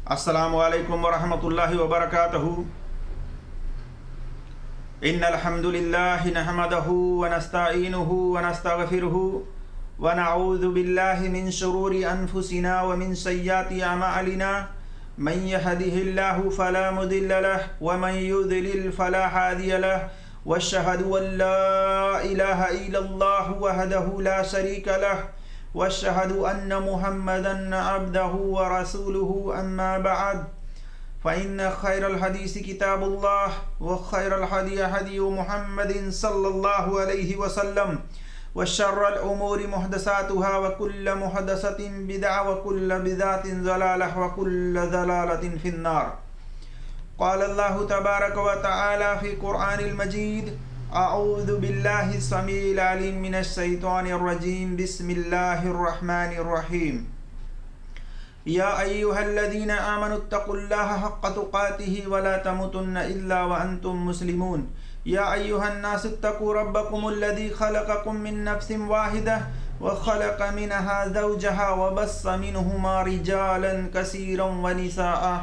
अस्सलामु अलैकुम वरहमतुल्लाहि वबरकातुहू। इन्नल हम्दुलिल्लाहि नहमदहू व नस्तईनुहु व नस्तगफिरुहु व नऊज़ु बिल्लाहि मिन शुरूरि अनफुसिना व मिन सय्याति अमालिना। मन यहदिहिल्लाहु फला मुदिल्ल लहु व मन युद्लिल फला हादिय लहु व अशहदु अल्ला इलाहा इल्लल्लाहु वहदहु ला शरीका लहु व अशहदु अन्न मुहम्मदन अब्दहु व रसूलुहु अम्मा बअद। फ़इन्न खैरल हदीस किताबुल्लाह व खैरल हदी हदी मुहम्मदिन सल्लल्लाहु अलैहि वसल्लम व शर्रल उमूरि मुहदसातुहा व कुल्ल मुहदसतिन बिदअ व कुल्ल बिदअतिन ज़लालह व कुल्ल ज़लालतिन फिन्नार। क़ाल अल्लाहु तबारक व तआला फ़ी क़ुरआनिल मजीद अऊज़ु बिल्लाहि समीइल अलीम मिनश शैतानिर रजीम बिस्मिल्लाहिर रहमानिर रहीम। या अय्युहल्लज़ीना आमनुत्तक़ुल्लाहा हक़्क़ तुक़ातिही व ला तमूतुन्ना इल्ला व अंतुम मुस्लिमून। या अय्युहन्नासु इत्तक़ू रब्बकुमुल्लज़ी ख़लक़कुम मिन नफ़्सिन वाहिदह व ख़लक़ मिनहा ज़ौजहा व बस्स मिनहुमा रिजालन कसीरन व निसाअ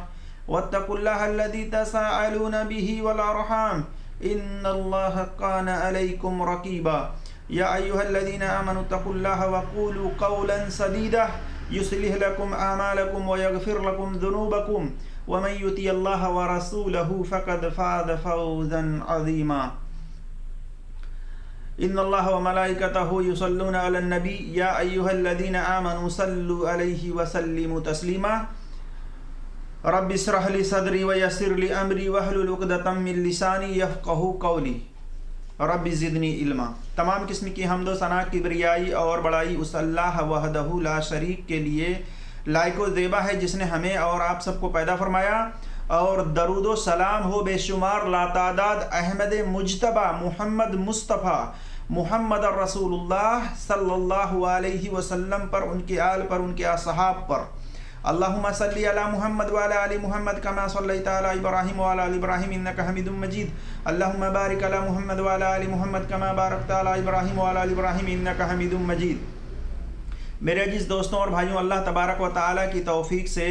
वत्तक़ुल्लाहा अल्लज़ी तसाअलूना बिही वल अरहाम इन्नल्लाहा काना अलैकुम रक़ीबा। या अय्युहल्लज़ीना आमनुत्तक़ुल्लाहा व क़ूलू क़ौलन सदीदा युस्लिह लकुम आमालकुम व यग़फ़िर लकुम ज़ुनूबकुम व मन युतियल्लाह व रसूलहु फ़क़द फ़ाज़ फ़ौज़न अज़ीमा। इन्नल्लाह व मलाइकतहु युसल्लूना अलन नबी या अय्युहल्लज़ीना आमनू सल्लु अलैहि व सल्लिमू तस्लीमा। रब्बि इश्रह ली सदरी व यस्सिर ली अमरी वहलुल उक़दतम मिन लिसानी यफ़क़हू क़ौली रब्बि ज़िदनी इल्मा। तमाम किस्म की हम्द व सना किबरियाई और बड़ाई उस अल्लाह वहदहू ला शरीक के लिए लायक व ज़ेबा है जिसने हमें और आप सबको पैदा फरमाया। और दरूद व सलाम हो बेशुमार लातादाद अहमद मुज्तबा मुहम्मद मुस्तफ़ा मुहम्मद रसूलुल्लाह सल्लल्लाहु अलैहि वसल्लम पर, उनके आल पर, उनके असहाब पर। अल्लाहुम्मा सल्ली अला मुहम्मद व अला आलि मुहम्मद कमा सल्लैता अला इब्राहीम व अला आलि इब्राहीम इन्नका हमीदुम मजीद। अल्लाहुम्मा बारिक अला मुहम्मद व अला आलि मुहम्मद कमा बारकता अला इब्राहीम व अला आलि इब्राहीम इन्नका हमीदुम मजीद। मेरे अजीज़ दोस्तों और भाइयों, अल्लाह तबारक व तआला की तौफीक से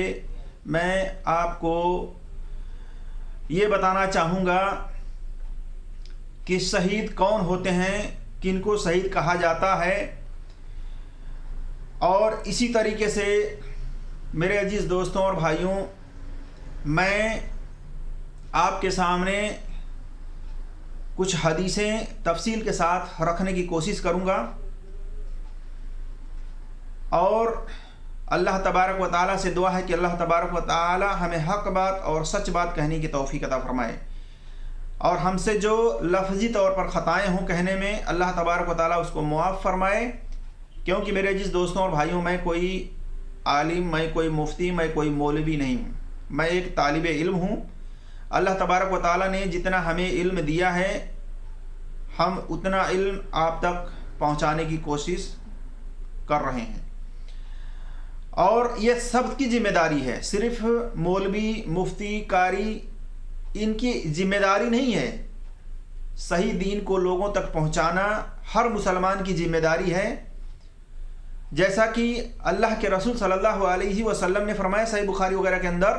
मैं आपको ये बताना चाहूँगा कि शहीद कौन होते हैं, किनको शहीद कहा जाता है। और इसी तरीके से मेरे अजीज़ दोस्तों और भाइयों, मैं आपके सामने कुछ हदीसें तफसील के साथ रखने की कोशिश करूँगा और अल्लाह तबारक व तआला से दुआ है कि अल्लाह तबारक व तआला हमें हक़ बात और सच बात कहने की तौफ़ीक़ अता फरमाए और हमसे जो लफ्ज़ी तौर पर ख़ताएँ हों कहने में अल्लाह तबारक व तआला उसको मुआफ़ फरमाए। क्योंकि मेरे अजीज़ दोस्तों और भाइयों, मैं कोई आलिम, मैं कोई मुफ्ती, मैं कोई मौलवी नहीं हूँ, मैं एक तालिब इल्म हूँ। अल्लाह तबारक व तआला ने जितना हमें इल्म दिया है हम उतना इल्म आप तक पहुँचाने की कोशिश कर रहे हैं। और ये सब की जिम्मेदारी है, सिर्फ मौलवी, मुफ्ती, कारी इनकी जिम्मेदारी नहीं है। सही दीन को लोगों तक पहुँचाना हर मुसलमान की जिम्मेदारी है। जैसा कि अल्लाह के रसूल सल्लल्लाहु अलैहि वसल्लम ने फरमाया सही बुखारी वगैरह के अंदर,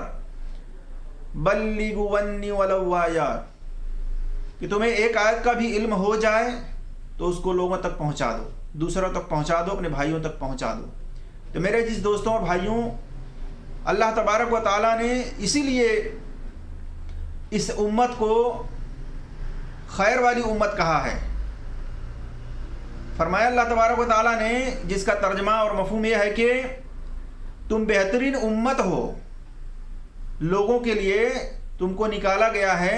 बल्लिगु वन्नी वलौ आया, कि तुम्हें एक आयत का भी इल्म हो जाए तो उसको लोगों तक पहुंचा दो, दूसरों तक पहुंचा दो, अपने भाइयों तक पहुंचा दो। तो मेरे जिस दोस्तों और भाइयों, अल्लाह तबारक व तआला ने इसीलिए इस उम्मत को खैर वाली उम्मत कहा है। फरमाया अल्लाह तबारक व तआला ने, जिसका तर्जमा और मफ़हूम यह है कि तुम बेहतरीन उम्मत हो, लोगों के लिए तुमको निकाला गया है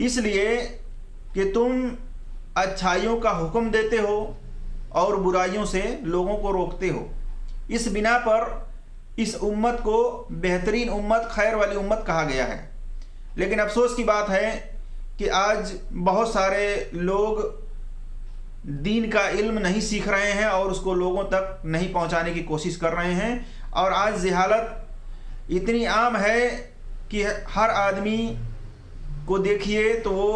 इसलिए कि तुम अच्छाइयों का हुक्म देते हो और बुराइयों से लोगों को रोकते हो। इस बिना पर इस उम्मत को बेहतरीन उम्मत, खैर वाली उम्मत कहा गया है। लेकिन अफसोस की बात है कि आज बहुत सारे लोग दीन का इल्म नहीं सीख रहे हैं और उसको लोगों तक नहीं पहुंचाने की कोशिश कर रहे हैं। और आज जहालत इतनी आम है कि हर आदमी को देखिए तो वो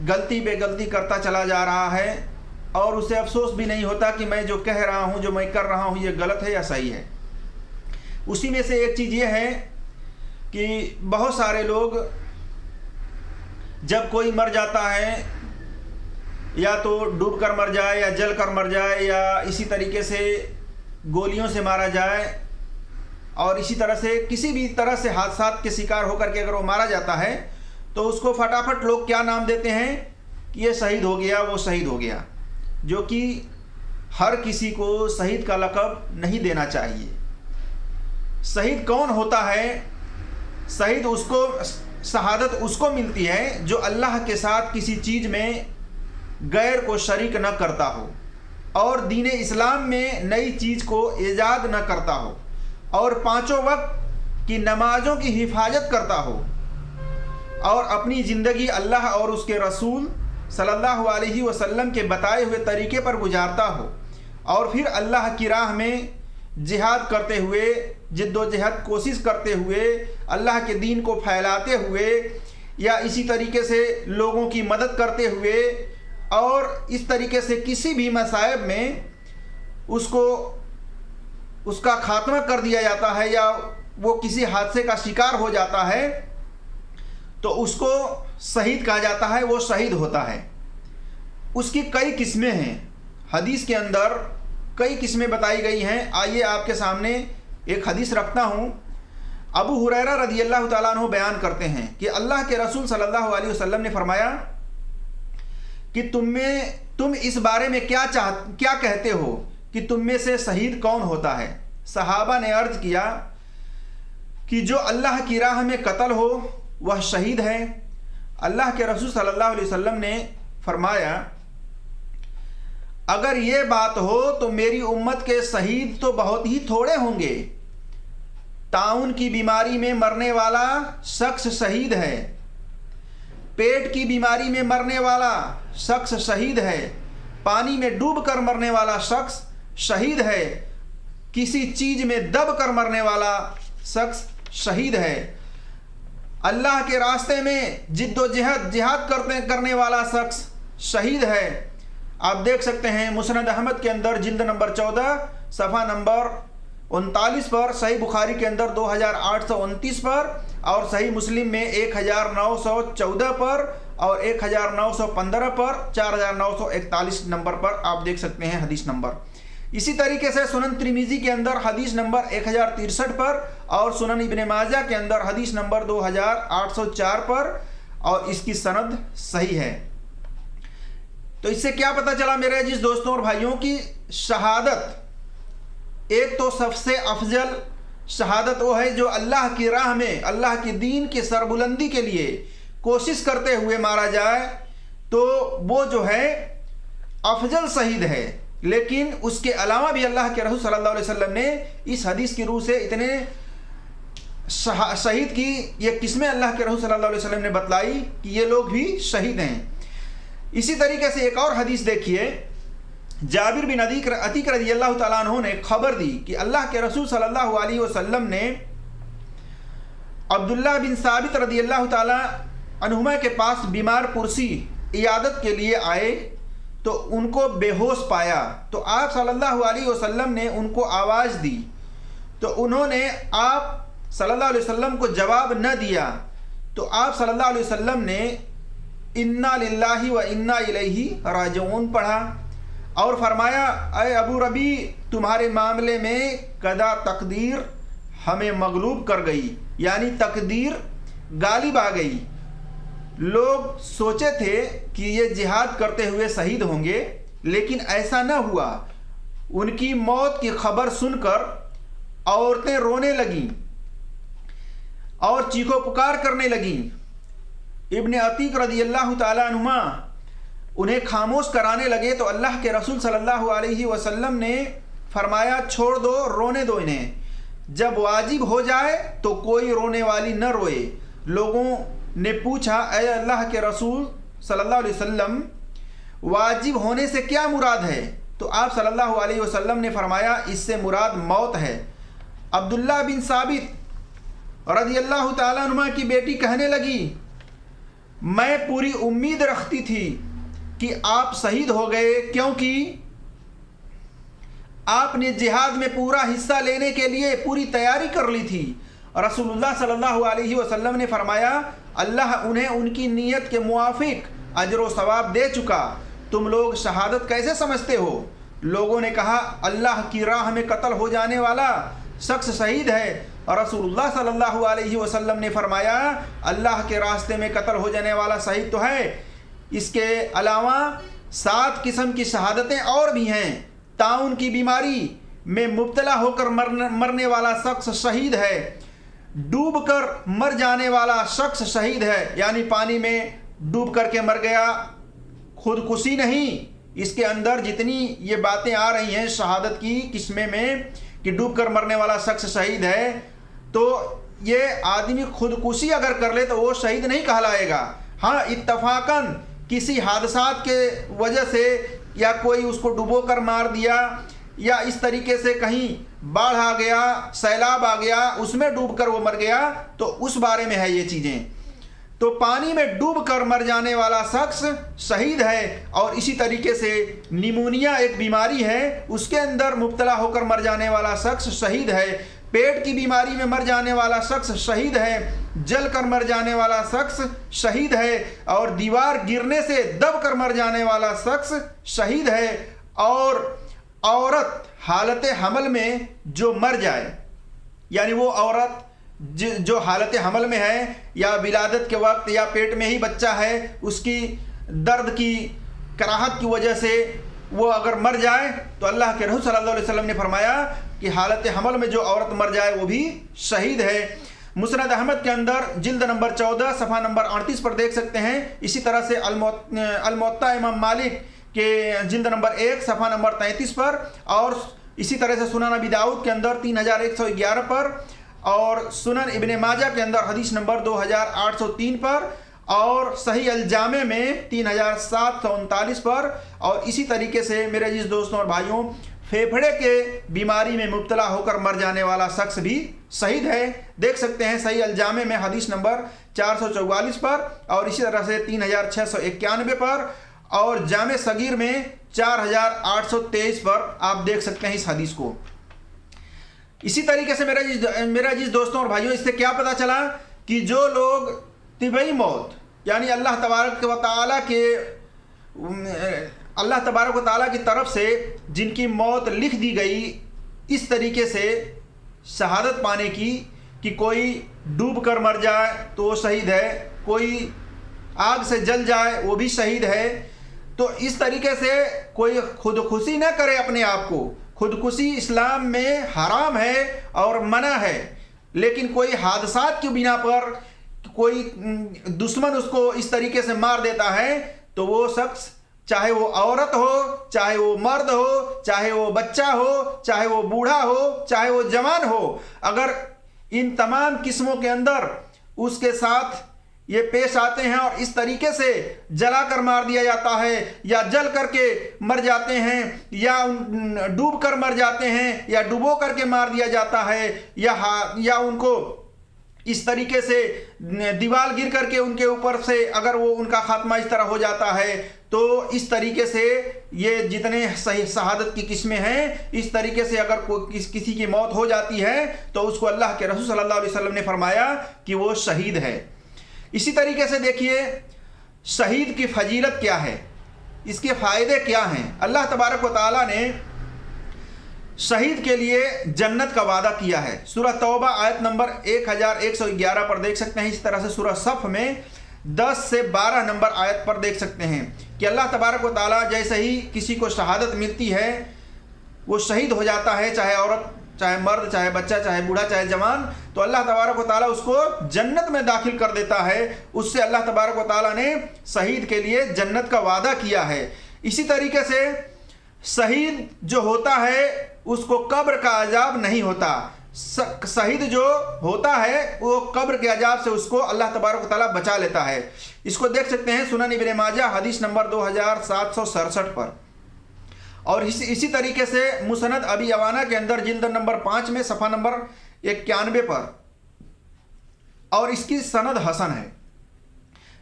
गलती पे गलती करता चला जा रहा है और उसे अफसोस भी नहीं होता कि मैं जो कह रहा हूँ, जो मैं कर रहा हूँ, ये गलत है या सही है। उसी में से एक चीज़ ये है कि बहुत सारे लोग जब कोई मर जाता है, या तो डूब कर मर जाए या जल कर मर जाए या इसी तरीके से गोलियों से मारा जाए, और इसी तरह से किसी भी तरह से हादसात के शिकार होकर के अगर वो मारा जाता है तो उसको फटाफट लोग क्या नाम देते हैं कि ये शहीद हो गया, वो शहीद हो गया, जो कि हर किसी को शहीद का लक़ब नहीं देना चाहिए। शहीद कौन होता है? शहीद उसको, शहादत उसको मिलती है जो अल्लाह के साथ किसी चीज़ में गैर को शरीक न करता हो, और दीन इस्लाम में नई चीज़ को ईजाद न करता हो, और पाँचों वक्त की नमाज़ों की हिफाजत करता हो, और अपनी ज़िंदगी अल्लाह और उसके रसूल सल्लल्लाहु अलैहि वसल्लम के बताए हुए तरीके पर गुजारता हो, और फिर अल्लाह की राह में जिहाद करते हुए, जिद्दोजहद कोशिश करते हुए, अल्लाह के दीन को फैलाते हुए, या इसी तरीके से लोगों की मदद करते हुए, और इस तरीके से किसी भी मसाइब में उसका खात्मा कर दिया जाता है, या वो किसी हादसे का शिकार हो जाता है, तो उसको शहीद कहा जाता है, वो शहीद होता है। उसकी कई किस्में हैं, हदीस के अंदर कई किस्में बताई गई हैं। आइए आपके सामने एक हदीस रखता हूँ। अबू हुरैरा रज़ियल्लाहु ताला अन्हु बयान करते हैं कि अल्लाह के रसूल सल्लल्लाहु अलैहि वसल्लम ने फरमाया कि तुम इस बारे में क्या कहते हो कि तुम में से शहीद कौन होता है? सहाबा ने अर्ज किया कि जो अल्लाह की राह में कत्ल हो वह शहीद है। अल्लाह के रसूल सल्लल्लाहु अलैहि वसल्लम ने फरमाया, अगर ये बात हो तो मेरी उम्मत के शहीद तो बहुत ही थोड़े होंगे। ताउन की बीमारी में मरने वाला शख्स शहीद है, पेट की बीमारी में मरने वाला शख्स शहीद है, पानी में डूब कर मरने वाला शख्स शहीद है, किसी चीज में दब कर मरने वाला शख्स शहीद है, अल्लाह के रास्ते में जिहाद करने वाला शख्स शहीद है। आप देख सकते हैं मुस्नद अहमद के अंदर जिल्द नंबर 14 सफ़ा नंबर 39 पर, सही बुखारी के अंदर 2829 पर, और सही मुस्लिम में 1914 पर और 1915 पर, 4941 नंबर पर आप देख सकते हैं हदीस नंबर। इसी तरीके से सुनन तिरमिज़ी के अंदर हदीस नंबर 1063 पर, और सुनन इब्ने माजा के अंदर हदीस नंबर 2804 पर, और इसकी सनद सही है। तो इससे क्या पता चला मेरे अजीज दोस्तों और भाइयों की शहादत, एक तो सबसे अफजल शहादत वो है जो अल्लाह की राह में, अल्लाह के दीन की सरबुलंदी के लिए कोशिश करते हुए मारा जाए, तो वो जो है अफजल शहीद है। लेकिन उसके अलावा भी अल्लाह के रसूल सल्लल्लाहु अलैहि वसल्लम ने इस हदीस की रूह से इतने शहीद की ये किस्में अल्लाह के रसूल सल्लल्लाहु अलैहि वसल्लम ने बतलाई कि ये लोग भी शहीद हैं। इसी तरीके से एक और हदीस देखिए, जाबिर बिन अतीक रज़ियल्लाहु ताला अन्हु ने खबर दी कि अल्लाह के रसूल सल्लल्लाहु अलैहि वसल्लम ने अब्दुल्लाह बिन साबित रज़ियल्लाहु ताला अन्हुमा के पास बीमार पुरसी इयादत के लिए आए, तो उनको बेहोश पाया, तो आप सल्लल्लाहु अलैहि वसल्लम ने उनको आवाज़ दी, तो उन्होंने आप सल्लल्लाहु अलैहि वसल्लम को जवाब न दिया, तो आप सल्लल्लाहु अलैहि वसल्लम ने इन्ना लिल्लाहि व इन्ना इलैहि राजिऊन पढ़ा, और फरमाया, अय अबू रबी, तुम्हारे मामले में कदा तकदीर हमें मगलूब कर गई, यानी तकदीर गालिब आ गई। लोग सोचे थे कि ये जिहाद करते हुए शहीद होंगे, लेकिन ऐसा न हुआ। उनकी मौत की खबर सुनकर औरतें रोने लगीं और चीखो पुकार करने लगीं। इब्ने अतीक रज़ियल्लाहु ताला अन्हुमा उन्हें खामोश कराने लगे, तो अल्लाह के रसूल सल्लल्लाहु अलैहि वसल्लम ने फरमाया, छोड़ दो, रोने दो इन्हें, जब वाजिब हो जाए तो कोई रोने वाली न रोए। लोगों ने पूछा, ऐ अल्लाह के रसूल सल्लल्लाहु अलैहि वसल्लम, वाजिब होने से क्या मुराद है? तो आप सल्लल्लाहु अलैहि वसल्लम ने फरमाया, इससे मुराद मौत है। अब्दुल्लाह बिन साबित रज़ियल्लाहु ताला अन्हुमा की बेटी कहने लगी, मैं पूरी उम्मीद रखती थी कि आप शहीद हो गए, क्योंकि आपने जिहाद में पूरा हिस्सा लेने के लिए पूरी तैयारी कर ली थी रसूलुल्लाह सल्लल्लाहु अलैहि वसल्लम ने फरमाया, अल्लाह उन्हें उनकी नीयत के मुआफिक अजर व सवाब दे चुका, तुम लोग शहादत कैसे समझते हो? लोगों ने कहा, अल्लाह की राह में कत्ल हो जाने वाला शख्स शहीद है। और रसूलुल्लाह सल्लल्लाहु अलैहि वसल्लम ने फरमाया, अल्लाह के रास्ते में कत्ल हो जाने वाला शहीद तो है, इसके अलावा 7 किस्म की शहादतें और भी हैं। ताउन की बीमारी में मुब्तला होकर मरने वाला शख्स शहीद है, डूबकर मर जाने वाला शख्स शहीद है, यानी पानी में डूब करके मर गया, खुदकुशी नहीं। इसके अंदर जितनी ये बातें आ रही हैं शहादत की किस्में में कि डूबकर मरने वाला शख्स शहीद है, तो ये आदमी खुदकुशी अगर कर ले तो वो शहीद नहीं कहलाएगा। हाँ, इत्तफाकन किसी हादसात के वजह से या कोई उसको डुबो कर मार दिया या इस तरीके से कहीं बाढ़ आ गया, सैलाब आ गया, उसमें डूबकर वो मर गया, तो उस बारे में है ये चीज़ें। तो पानी में डूबकर मर जाने वाला शख्स शहीद है। और इसी तरीके से निमोनिया एक बीमारी है, उसके अंदर मुब्तला होकर मर जाने वाला शख्स शहीद है। पेट की बीमारी में मर जाने वाला शख्स शहीद है, जल कर मर जाने वाला शख्स शहीद है, और दीवार गिरने से दब कर मर जाने वाला शख्स शहीद है। और औरत हालत हमल में जो मर जाए, यानी वो औरत जो हालत हमल में है या विलादत के वक्त या पेट में ही बच्चा है, उसकी दर्द की कराहत की वजह से वो अगर मर जाए तो अल्लाह के रसूल सल्लल्लाहु अलैहि वसल्लम ने फरमाया कि हालत हमल में जो औरत मर जाए वो भी शहीद है। मुस्नद अहमद के अंदर जिल्द नंबर 14 सफ़ा नंबर 38 पर देख सकते हैं। इसी तरह से अल-मुअत्ता इमाम मालिक के जिल्द नंबर 1 सफ़ा नंबर 33 पर, और इसी तरह से सुनन अबी दाऊद के अंदर 3111 पर, और सुनन इब्ने माजा के अंदर हदीस नंबर 2803 पर, और सही अल जामे में 3739 पर। और इसी तरीके से मेरे अजीज दोस्तों और भाइयों, फेफड़े के बीमारी में मुब्तला होकर मर जाने वाला शख्स भी शहीद है। देख सकते हैं सही अल जामे में हदीस नंबर 444 पर, और इसी तरह से 3691 पर, और जामे सगीर में 4823 पर आप देख सकते हैं इस हदीस को। इसी तरीके से मेरा अजीज दोस्तों और भाइयों, इससे क्या पता चला कि जो लोग तिबई मौत, यानी अल्लाह तबारक व तआला की तरफ से जिनकी मौत लिख दी गई, इस तरीके से शहादत पाने की कि कोई डूब कर मर जाए तो वो शहीद है, कोई आग से जल जाए वो भी शहीद है। तो इस तरीके से कोई खुदकुशी न करे अपने आप को। खुदकुशी इस्लाम में हराम है और मना है, लेकिन कोई हादसात की बिना पर कोई दुश्मन उसको इस तरीके से मार देता है तो वो शख्स, चाहे वो औरत हो, चाहे वो मर्द हो, चाहे वो बच्चा हो, चाहे वो बूढ़ा हो, चाहे वो जवान हो, अगर इन तमाम किस्मों के अंदर उसके साथ ये पेश आते हैं और इस तरीके से जला कर मार दिया जाता है, या जल करके मर जाते हैं, या डूब कर मर जाते हैं, या डुबो करके मार दिया जाता है, या उनको इस तरीके से दीवार गिर करके उनके ऊपर से अगर वो उनका खात्मा इस तरह हो जाता है, तो इस तरीके से ये जितने सही शहादत की किस्में हैं, इस तरीके से अगर किसी की मौत हो जाती है तो उसको अल्लाह के रसूल सल्लल्लाहु अलैहि वसल्लम ने फरमाया कि वो शहीद है। इसी तरीके से देखिए शहीद की फजीलत क्या है, इसके फ़ायदे क्या हैं। अल्लाह तबारक व तआला ने शहीद के लिए जन्नत का वादा किया है। सूरह तौबा आयत नंबर 1111 पर देख सकते हैं। इस तरह से सूरह सफ़ में 10 से 12 नंबर आयत पर देख सकते हैं कि अल्लाह तबारक व तआला जैसे ही किसी को शहादत मिलती है, वो शहीद हो जाता है, चाहे औरत, चाहे मर्द, चाहे बच्चा, चाहे बूढ़ा, चाहे जवान, तो अल्लाह तबारक व तआला उसको जन्नत में दाखिल कर देता है। उससे अल्लाह तबारक व तआला ने शहीद के लिए जन्नत का वादा किया है। इसी तरीके से शहीद जो होता है उसको कब्र का अजाब नहीं होता। शहीद जो होता है वो कब्र के अजाब से उसको अल्लाह तबारक व तआला बचा लेता है। इसको देख सकते हैं सुनन इब्ने माजा हदीस नंबर 2767 पर, और इसी तरीके से मुसनद अबी अवाना के अंदर जिल्द नंबर 5 में सफ़ा नंबर 91 पर, और इसकी सनद हसन है।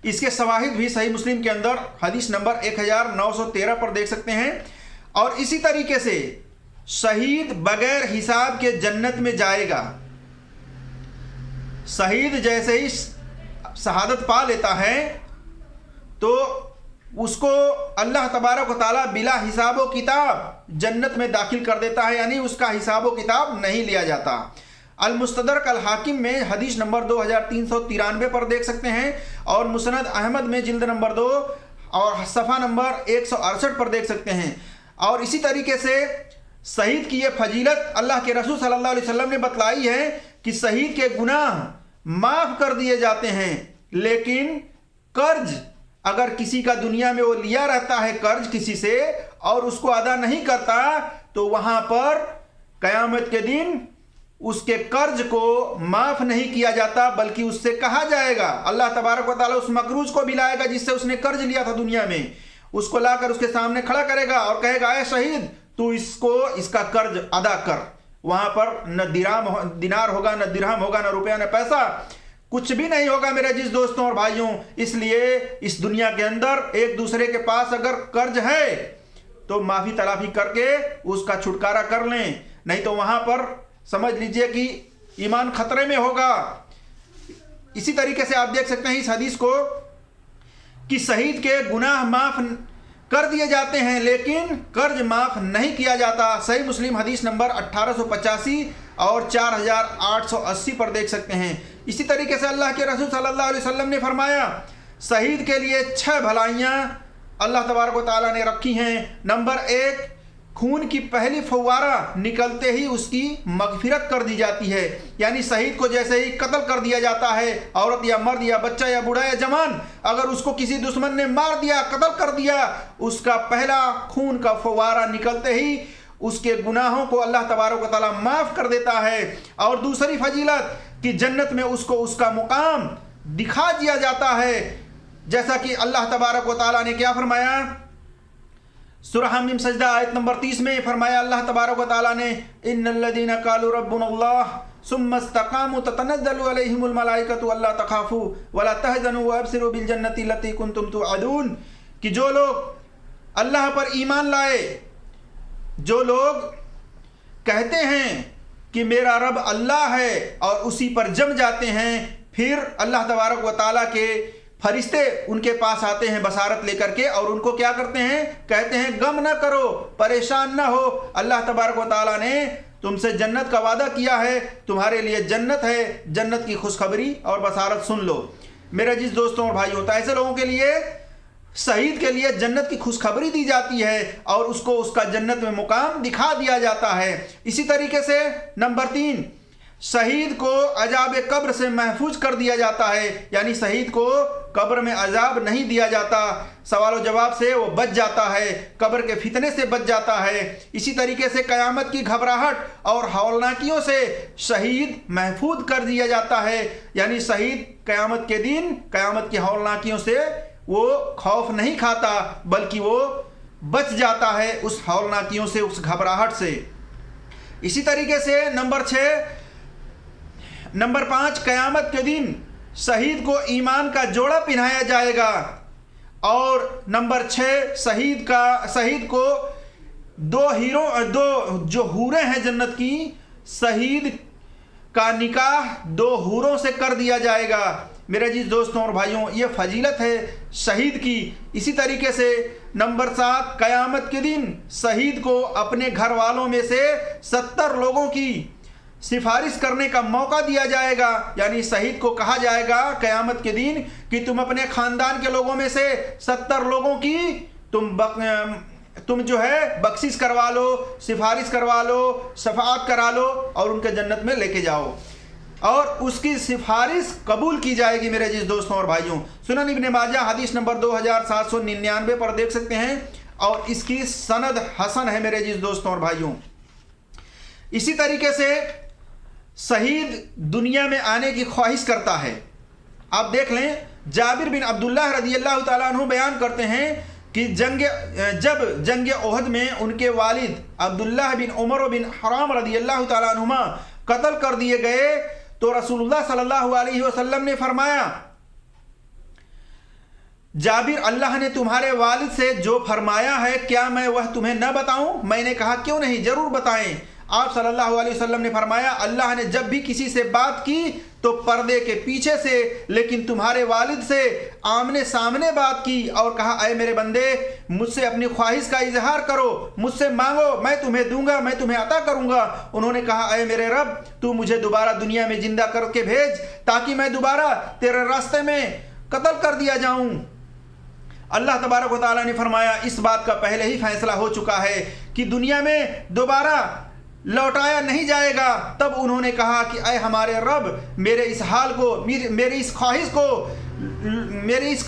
इसके शवाहिद भी सही मुस्लिम के अंदर हदीस नंबर 1913 पर देख सकते हैं। और इसी तरीके से शहीद बगैर हिसाब के जन्नत में जाएगा। शहीद जैसे ही शहादत पा लेता है तो उसको अल्लाह तबारक व तआला बिला हिसाबो किताब जन्नत में दाखिल कर देता है, यानी उसका हिसाबो किताब नहीं लिया जाता। अल मुस्तदरक अल हाकिम में हदीस नंबर 2393 पर देख सकते हैं, और मुसनद अहमद में जिल्द नंबर 2 और सफ़ा नंबर 168 पर देख सकते हैं। और इसी तरीके से शहीद की ये फजीलत अल्लाह के रसूल सल्लल्लाहु अलैहि वसल्लम ने बतलाई है कि शहीद के गुनाह माफ़ कर दिए जाते हैं, लेकिन कर्ज अगर किसी का दुनिया में वो लिया रहता है कर्ज किसी से और उसको अदा नहीं करता, तो वहाँ पर क़यामत के दिन उसके कर्ज को माफ़ नहीं किया जाता, बल्कि उससे कहा जाएगा, अल्लाह तबारक व तआला उस मकरूज को भी लाएगा जिससे उसने कर्ज लिया था दुनिया में, उसको लाकर उसके सामने खड़ा करेगा और कहेगा, ऐ शहीद तू इसका कर्ज अदा कर। वहाँ पर न दिनार होगा, न दिरहम होगा, न रुपया, न पैसा, कुछ भी नहीं होगा मेरे जिस दोस्तों और भाइयों। इसलिए इस दुनिया के अंदर एक दूसरे के पास अगर कर्ज है तो माफ़ी तलाफी करके उसका छुटकारा कर लें, नहीं तो वहाँ पर समझ लीजिए कि ईमान खतरे में होगा। इसी तरीके से आप देख सकते हैं इस हदीस को कि शहीद के गुनाह माफ़ कर दिए जाते हैं लेकिन कर्ज माफ़ नहीं किया जाता। सही मुस्लिम हदीस नंबर 1885 और 4880 पर देख सकते हैं। इसी तरीके से अल्लाह के रसूल सल्लल्लाहु अलैहि वसल्लम ने फरमाया, शहीद के लिए 6 भलाइयाँ अल्लाह तबारक व तआला ने रखी हैं। नंबर 1, खून की पहली फव्वारा निकलते ही उसकी मगफिरत कर दी जाती है, यानी शहीद को जैसे ही कत्ल कर दिया जाता है, औरत या मर्द या बच्चा या बूढ़ा या जवान, अगर उसको किसी दुश्मन ने मार दिया, कत्ल कर दिया, उसका पहला खून का फव्वारा निकलते ही उसके गुनाहों को अल्लाह तबारक व तआला माफ़ कर देता है। और दूसरी फजीलत कि जन्नत में उसको उसका मुकाम दिखा दिया जाता है, जैसा कि अल्लाह तबारक व तआला ने क्या फरमाया, सूरह हमीम सजदा आयत नंबर 30 में फरमाया अल्लाह तबारक व तआला ने, इन्नल्लज़ीना क़ालू रब्बुनल्लाह सुम्मा इस्तक़ामू ततनज़्ज़लु अलैहिमुल मलाइकतु अल्ला तख़ाफ़ू वला तहज़नू वअब्शिरू बिल जन्नति लती कुंतुम तुअदून, कि जो लोग अल्लाह पर ईमान लाए, जो लोग कहते हैं कि मेरा रब अल्लाह है और उसी पर जम जाते हैं, फिर अल्लाह तबारक व तआला के फरिश्ते उनके पास आते हैं बसारत लेकर के और उनको क्या करते हैं, कहते हैं गम ना करो, परेशान ना हो, अल्लाह तबारक व तआला ने तुमसे जन्नत का वादा किया है, तुम्हारे लिए जन्नत है, जन्नत की खुशखबरी और बसारत सुन लो। मेरे जिस दोस्तों और भाइयों, तो ऐसे लोगों के लिए, शहीद के लिए जन्नत की खुशखबरी दी जाती है और उसको उसका जन्नत में मुकाम दिखा दिया जाता है। इसी तरीके से नंबर 3, शहीद को अजाब कब्र से महफूज कर दिया जाता है, यानी शहीद को कब्र में अजाब नहीं दिया जाता, सवाल व जवाब से वो बच जाता है, कब्र के फितने से बच जाता है। इसी तरीके से क़यामत की घबराहट और हौलनाकियों से शहीद महफूज कर दिया जाता है, यानी शहीद क़यामत के दिन क़यामत की हौलनाकियों से वो खौफ नहीं खाता, बल्कि वो बच जाता है उस हौलनाकियों से, उस घबराहट से। इसी तरीके से नंबर 5, क़यामत के दिन शहीद को ईमान का जोड़ा पहनाया जाएगा। और नंबर 6, शहीद को 2 जो हूरें हैं जन्नत की, शहीद का निकाह 2 हूरों से कर दिया जाएगा। मेरे जिस दोस्तों और भाइयों, ये फजीलत है शहीद की। इसी तरीके से नंबर 7, क़यामत के दिन शहीद को अपने घर वालों में से 70 लोगों की सिफारिश करने का मौका दिया जाएगा, यानी शहीद को कहा जाएगा क़यामत के दिन कि तुम अपने ख़ानदान के लोगों में से 70 लोगों की तुम जो है बख्शिश करवा लो, सिफारिश करवा लो, शफाअत करा लो और उनके जन्नत में लेके जाओ, और उसकी सिफारिश कबूल की जाएगी। मेरे जिस दोस्तों और भाइयों, सुनन इब्न माजा हदीस नंबर 2799 पर देख सकते हैं और इसकी सनद हसन है मेरे जिस दोस्तों और भाइयों। इसी तरीके से शहीद दुनिया में आने की ख्वाहिश करता है। आप देख लें, जाबिर बिन अब्दुल्लाह रज़ियल्लाहु ताला अन्हु बयान करते हैं कि जब जंग ओहद में उनके वालिद अब्दुल्लाह बिन उमर बिन हराम रज़ियल्लाहु ताला अन्हुमा कत्ल कर दिए गए, तो रसूलुल्लाह सल्लल्लाहु अलैहि वसल्लम ने फरमाया, जाबिर, अल्लाह ने तुम्हारे वालिद से जो फरमाया है क्या मैं वह तुम्हें न बताऊं? मैंने कहा क्यों नहीं, जरूर बताएं। आप सल्लल्लाहु अलैहि वसल्लम ने फरमाया, अल्लाह ने जब भी किसी से बात की तो पर्दे के पीछे से, लेकिन तुम्हारे वालिद से आमने सामने बात की और कहा, अय मेरे बंदे, मुझसे अपनी ख्वाहिश का इजहार करो, मुझसे मांगो, मैं तुम्हें दूंगा, मैं तुम्हें अता करूंगा। उन्होंने कहा, अय मेरे रब, तू मुझे दोबारा दुनिया में जिंदा करके भेज ताकि मैं दोबारा तेरे रास्ते में कत्ल कर दिया जाऊं। अल्लाह तबारक व तआला ने फरमाया, इस बात का पहले ही फैसला हो चुका है कि दुनिया में दोबारा लौटाया नहीं जाएगा। तब उन्होंने कहा कि अय हमारे रब, मेरे इस हाल को, मेरी इस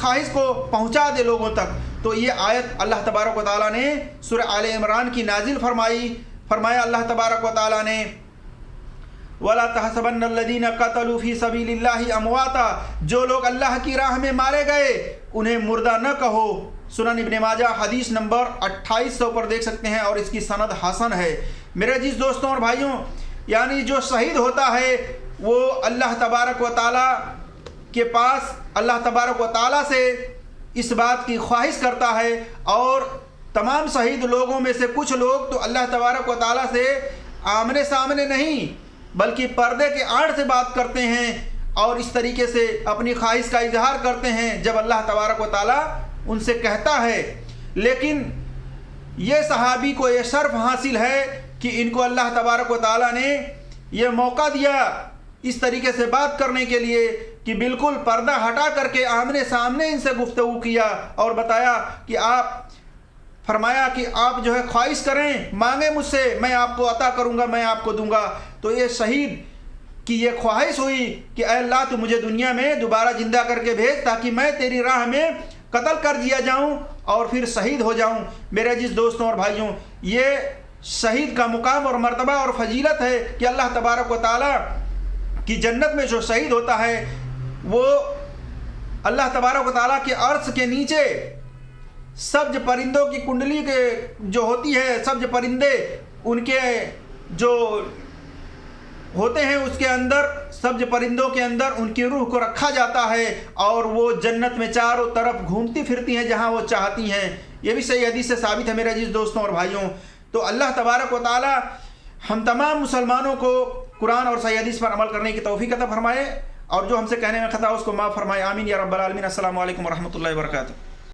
ख्वाहिश को पहुंचा दे लोगों तक। तो ये आयत अल्लाह तबारक व तआला ने सूरह आले इमरान की नाजिल फरमाया अल्लाह तबारक व तआला ने, वला तहसबन्नल्लज़ीना क़तलू फ़ी सबीलिल्लाहि अमवाता, जो लोग अल्लाह की राह में मारे गए उन्हें मुर्दा न कहो। सुनन इब्ने माजा हदीस नंबर 2800 पर देख सकते हैं और इसकी सनद हसन है। मेरे अजीज दोस्तों और भाइयों, यानी जो शहीद होता है वो अल्लाह तबारक व तआला के पास, अल्लाह तबारक व तआला से इस बात की ख्वाहिश करता है। और तमाम शहीद लोगों में से कुछ लोग तो अल्लाह तबारक व तआला से आमने सामने नहीं बल्कि पर्दे के आड़ से बात करते हैं और इस तरीके से अपनी ख्वाहिश का इजहार करते हैं जब अल्लाह तबारक व तआला उनसे कहता है। लेकिन ये सहाबी को ये शर्फ हासिल है कि इनको अल्लाह तबारक व तआला ने यह मौका दिया इस तरीके से बात करने के लिए कि बिल्कुल पर्दा हटा करके आमने सामने इनसे गुफ्तगू किया और बताया कि आप, फरमाया कि आप जो है ख्वाहिश करें, मांगे मुझसे, मैं आपको अता करूंगा, मैं आपको दूंगा। तो ये शहीद की ये ख्वाहिश हुई कि ऐ अल्लाह, तू मुझे दुनिया में दोबारा जिंदा करके भेज ताकि मैं तेरी राह में कत्ल कर दिया जाऊं और फिर शहीद हो जाऊं। मेरे अजीज दोस्तों और भाइयों, ये शहीद का मुकाम और मर्तबा और फजीलत है कि अल्लाह तबारक व तआला की जन्नत में जो शहीद होता है वो अल्लाह तबारक व तआला के अर्श के नीचे सब्ज परिंदों की कुंडली के जो होती है, सब्ज परिंदे उनके जो होते हैं उसके अंदर, सब्ज परिंदों के अंदर उनकी रूह को रखा जाता है और वो जन्नत में चारों तरफ घूमती फिरती हैं जहां वो चाहती हैं। ये भी सही हदीस से साबित है मेरे अजीज दोस्तों और भाइयों। तो अल्लाह तबारक व तआला हम तमाम मुसलमानों को कुरान और सही हदीस पर अमल करने की तौफीक अता फरमाए और जो हमसे कहने में खता उसको माफ़ फरमाए। आमीन या रब्बल आलमीन। अस्सलामु अलैकुम व रहमतुल्लाहि व बरकातुहू।